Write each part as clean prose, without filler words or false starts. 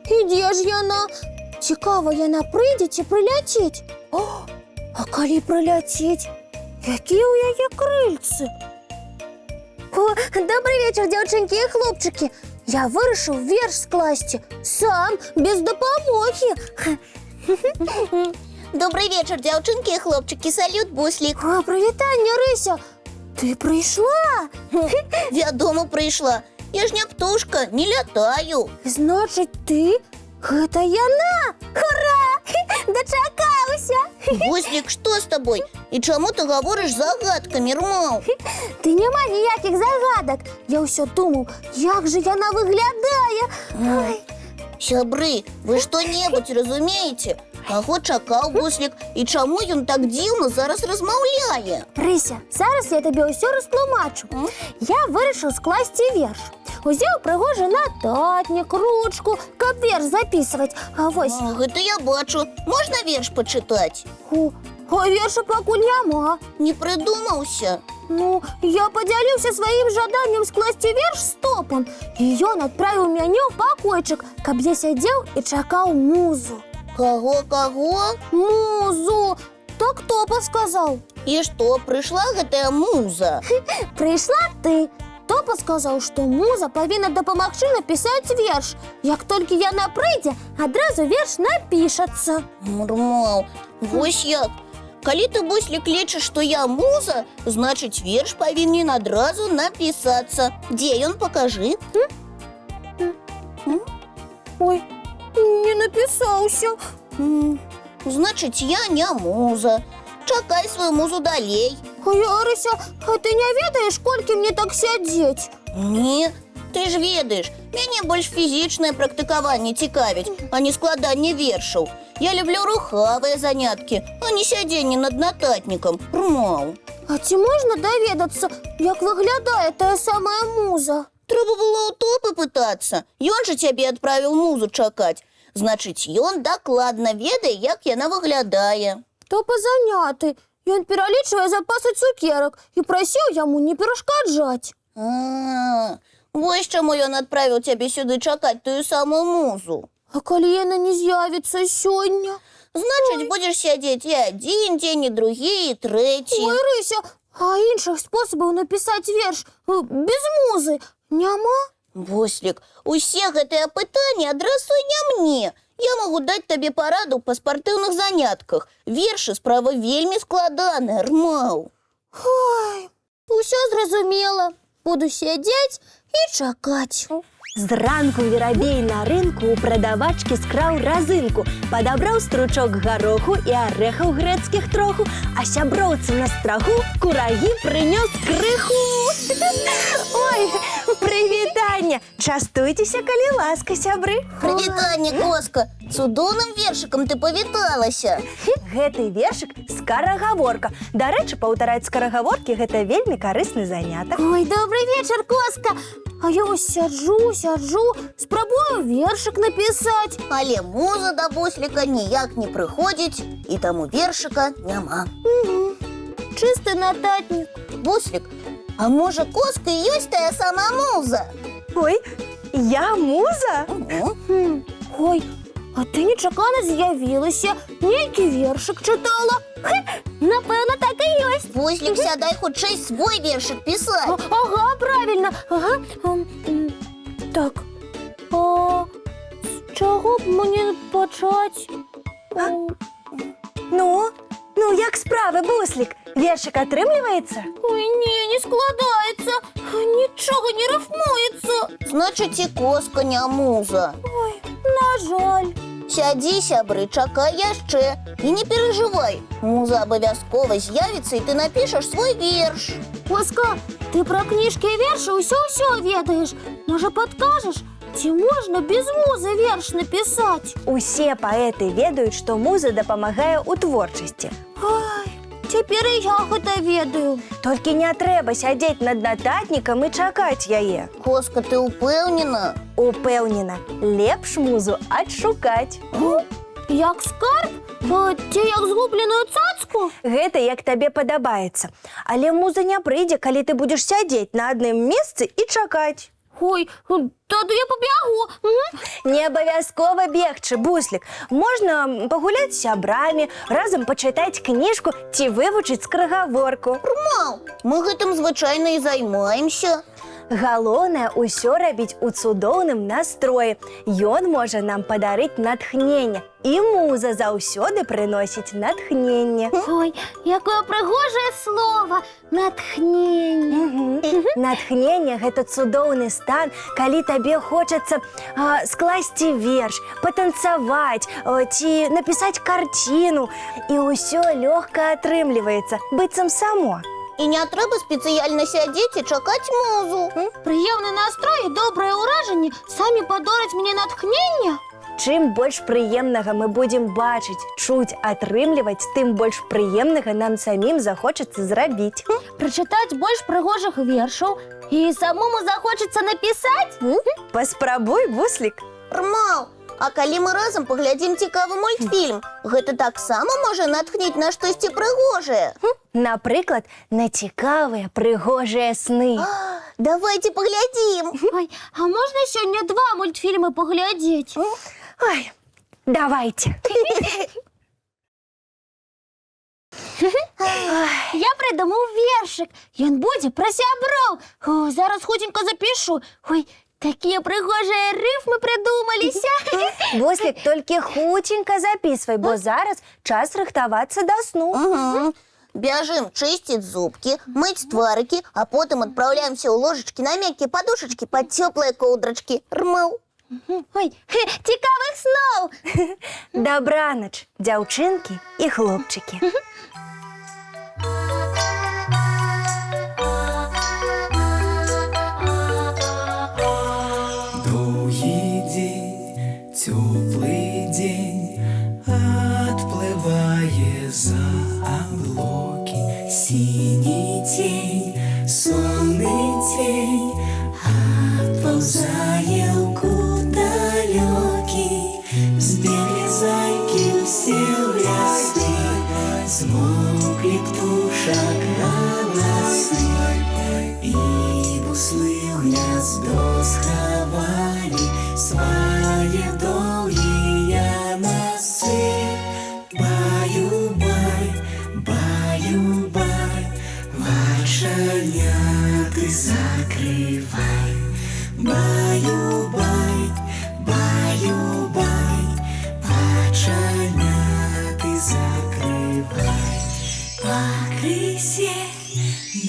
І де ж яна? Цікаво, яна прийде чи прилетить? О, а коли прилетить? Які у яе крильці? О, добрий вечір, дівчинки і хлопчики. Я вирішив вірш скласти сам, без допомоги. Добрий вечір, дівчинки і хлопчики. Салют, Буслік. О, привітання, Рися. Ти прийшла? Вядомо, прийшла. Я ж не птушка, не лятаю. Значить, ти? Гэта яна! Ура! Дочакаўся! Буслік, що з тобою? І чому ти говориш загадками, Рмау? Ти нема ніяких загадок. Я ўсё думаў, як же яна выглядае. Ой. Сябры, ви што-небудзь разумееце? Каго чакаў Буслік і чаму ён так дзіўна зараз размаўляе? Рыся, зараз я табе ўсё растлумачу. Я вырашыў скласці верш. Узяў прыгожы нататнік, ручку, каб верш запісваць. А вось... Гэта я бачу. Можна верш пачытаць? А верша пакуль няма. Не прыдумаўся? Ну, я падзяліўся сваім жаданнем скласці верш стопам. І ён адправіў мяне ў пакойчык, каб я сядзеў і чакаў музу. Каго? Музу! Так Топа сказаў. І што, прыйшла гэтая муза? Прыйшла ты. Топа сказаў, што муза павінна дапамагчы напісаць верш. Як толькі яна прыйдзе, адразу верш напішацца. Мурмаў, вось як. Калі ты, Буслік, лічыш, што я муза, значыць, верш павінен адразу напісацца. Дзе ён, пакажы? Ой, не напісаўся. Значыць, я не муза. Чакай сваю музу далей. Ярыся, а ты не ведаеш, колькі мне так сядзець? Не, ты ж ведаеш, мяне больш фізічнае практыкаванне цікавіць, а не складанне вершаў. Я люблю рухавыя заняткі, а не сядзенне над нататнікам. Рмаў. А ці можна даведацца, як выглядае тая самая муза? Трэба было ў Топы пытацца. Ён жа цябе адправіў музу чакаць. Значыць, ён дакладна ведае, як яна выглядае. Топа заняты. Ён пералічвае запасы цукерак і прасіў яму не перашкаджаць. Вось чаму ён адправіў цябе сюды чакаць тую самую музу. А калі яна не з'явіцца сёння? Значыць, будзеш сядзець і адзін дзень, і другі, і трэці. Ой, Рыся, а іншых спосабаў напісаць верш без музы няма? Буслік, усе гэтыя пытанні адрасуй не мне. Я магу даць табе параду па спартыўных занятках. Вершы справа вельмі складаныя, Рмаў. Ой, усё зразумела. Буду сядзець і чакаць. Зранку верабей на рынку у прадавачкі скраў разынку, падабраў стручок гароху і арэхаў грэцкіх троху, а сяброўцы на страху курагі прынёс крыху. Ой, прывітанне! Частуйцеся, калі ласка, сябры. Прывітанне, Коска! Цудоўным вершыкам ты павіталася. Гэты вершык скарагаворка. Дарэчы, паўтараць скарагаворкі – гэта вельмі карысны занятак. Ой, добрый вечар, Коска! А я вось сяджу, спрабую вершык напісаць. Але муза да Бусліка ніяк не прыходзіць, і таму вершыка няма. Чысты нататнік. Буслік, а можа, Коска і ёсць тая самая муза? Ой, я муза? Ой, а ты нечакана з'явілася, нейкі вершык чытала. Напэўна, так і ёсць. Буслік, сядай хутчэй свой вершык пісаць. Ага, правильно. Ага. Так, а з чаго б мне пачаць? Ну, як справы, Буслік? Вершык атрымліваецца? Ой, не складаецца. Нічога не рифмуецца. Значыць, і Коска не муза. Ой, на жаль. Сядзі, сябры, чакай яшчэ. І не перажывай. Муза абавязкова з'явіцца, і ты напішаш свой верш. Коска, ты пра кніжкі і вершы ўсё ведаеш. Можа, падкажаш, ці можна без музы верш напісаць? Усе паэты ведаюць, што муза дапамагае ў творчасці. Ой, цяпер і я гэта ведаю. Толькі не трэба сядзець над нататнікам і чакаць яе. Коска, ты упэўнена? Упэўнена, лепш музу адшукаць. Як скарб? Ці як згубленую цацку? Гэта як табе падабаецца. Але муза не прыйдзе, калі ты будзеш сядзець на адным месцы і чакаць. Ой, тады я пабягу. Не абавязкова бегчы, Буслік. Можна пагуляць з сябрамі, разам пачытаць кніжку ці вывучыць скарагаворку. Маў, мы гэтым звычайна і займаемся. Галоўнае ўсё рабіць у цудоўным настроі. Ён можа нам падарыць натхненне. І муза заўсёды прыносіць натхненне. Ой, якое прыгожае слово. Натхненне. Натхненне – гэта цудоўны стан, калі табе хочацца скласці верш, патанцаваць ці напісаць карціну. І ўсё лёгка атрымліваецца, быццам само. І не трэба спецыяльна сядзець і чакаць музу. Прыемны настрой і добрае ўражанне самі падораць мне натхнення. Чым больш прыемнага мы будзем бачыць, чуць, атрымліваць, тым больш прыемнага нам самім захочацца зрабіць. Прачытаць больш прыгожых вершаў і самому захочацца напісаць? Паспрабуй, Буслік. Маў, а калі мы разам паглядзім цікавы мультфільм, гэта таксама можа натхніць на штосьці прыгожае. Напрыклад, на цікавыя прыгожыя сны. Давайце паглядзім. Ой, а можна сёння 2 мультфільмы паглядзець? Ой, давайте. Я придумаў вершик. Ён будзе пра сяброў. Зараз хутенька запішу. Ой, такія прыгожыя рыфмы прыдумаліся. Буслік, толькі хутенька запісвай, бо зараз час рыхтавацца да сну. Бяжым чысціць зубкі, мыць тварыкі, а потым адпраўляемся ў ложачкі на мяккія падушачкі пад цёплыя коўдрачкі. Рмаў. Ой, цікавых сноў. Дабранач, дзяўчынкі і хлопчыкі. Доўгі дзень, цёплы дзень, адплывае за аблокі. Сіні цень, сонны цень, адпаўзае ў кут далёкі. Збеглі зайкі ўсе ў лясы, змоўклі птушак галасы. І буслы ў гняздо схавалі свае доўгія носы. Баю-бай, баю-бай, вачаняты закрывай. Баю-бай, баю-бай, вачаняты закрывай. Пакрысе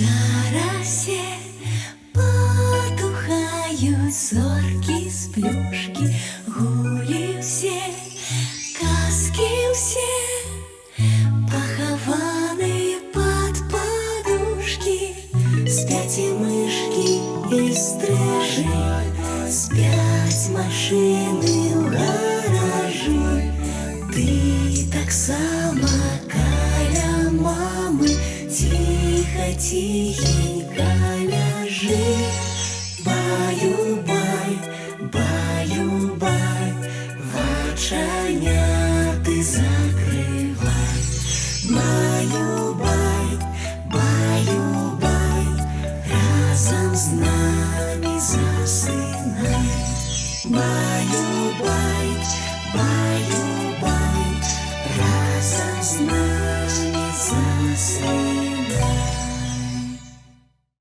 на расе потухаюць зоркі з плюшкі. Гулі ўсе, казкі ўсе, пахаваныя пад падушкі. Спяць і мышкі і стрыжы, спяць машыны ў гаражы. Ты таксама каля мамы ціха-ціхенька ляжы. Баю-бай, баю-бай, вачаняты закрывай. Баю-бай, баю-бай, разам з намі засынай. Баю-бай, баю-бай, разам з намі засынай.